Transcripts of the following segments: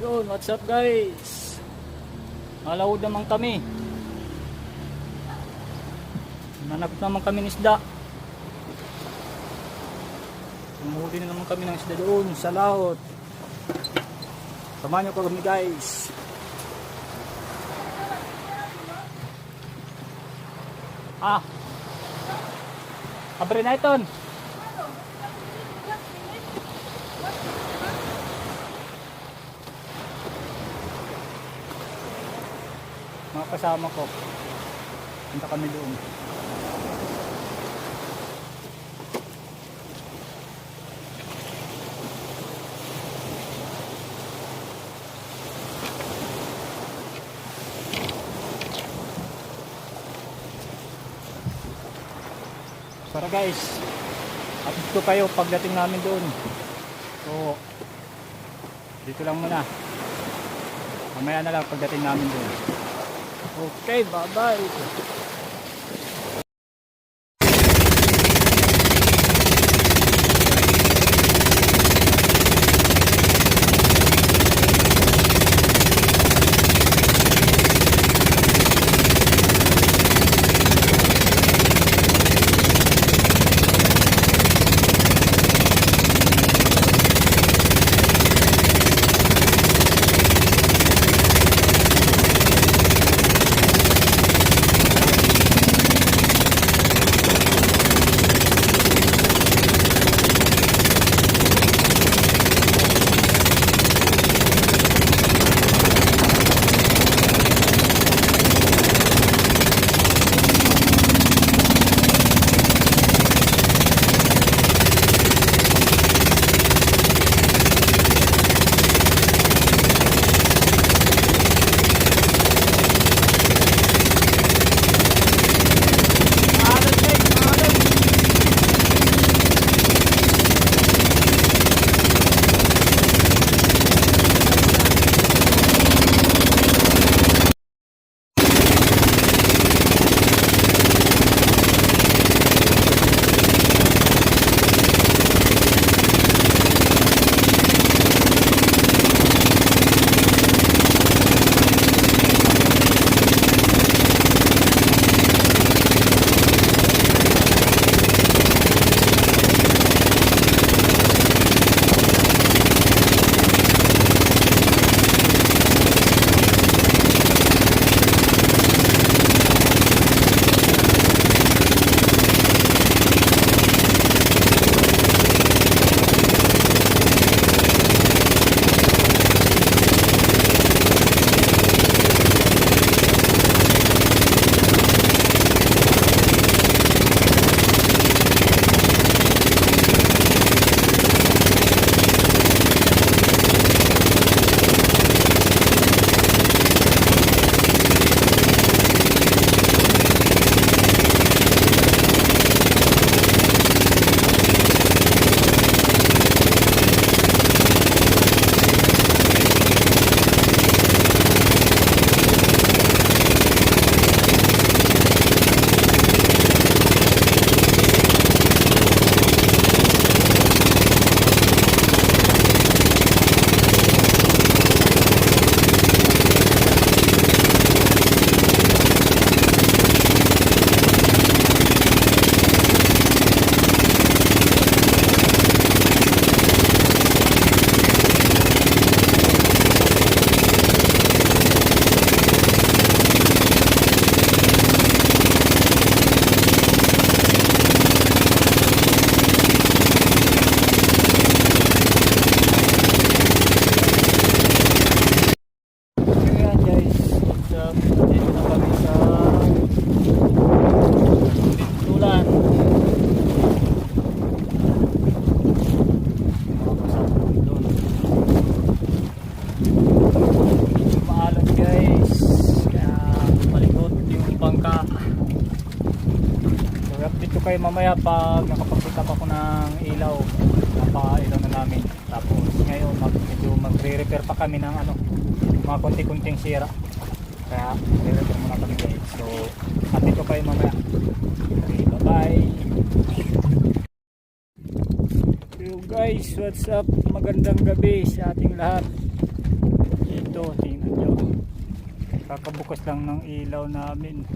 Yun, what's up guys? Malawod naman kami. Nanakot naman kami ng isda. Umuhuli na naman kami ng isda doon sa laot. Samahan nyo ko kami guys. Abre na iton. Mga kasama ko, punta kami doon. Para guys, update ko kayo pagdating namin doon. So dito lang muna, mamaya na lang pagdating namin doon. Okay, bye bye. Kayo mamaya pag nakapag-pick up ako ng ilaw, napailaw na namin. Tapos ngayon medyo magre-repair pa kami ng mga konti-kunting sira, kaya magre-repair muna kami guys. So update ko kayo mamaya. Okay, bye bye. Yo guys, what's up? Magandang gabi sa ating lahat. tayo. Tingnan nyo. Kakabukas lang ng ilaw namin.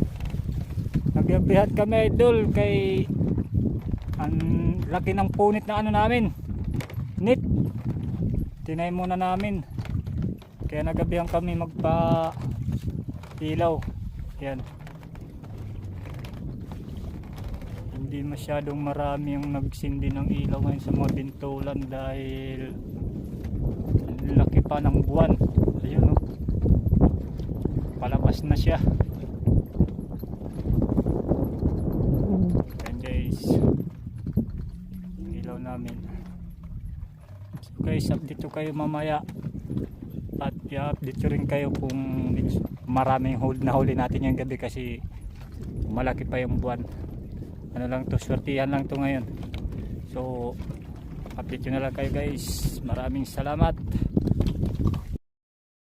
Nagbibihat kami idol kay ang laki ng punit na ano namin. Nit. Tinay muna namin. Kaya nagabihan kami magpa ilaw. Yan. Hindi masyadong marami yung nagsindi ng ilaw ngayon sa mga bintulan dahil laki pa ng buwan. Ayun, oh. Palabas na siya. Yan guys, yung ilaw namin. So guys, update ko kayo mamaya at i-update ko rin kayo kung maraming hold na huli natin yung gabi kasi malaki pa yung buwan. Ano lang to, swertihan lang to ngayon. So update ko na lang kayo guys. Maraming salamat.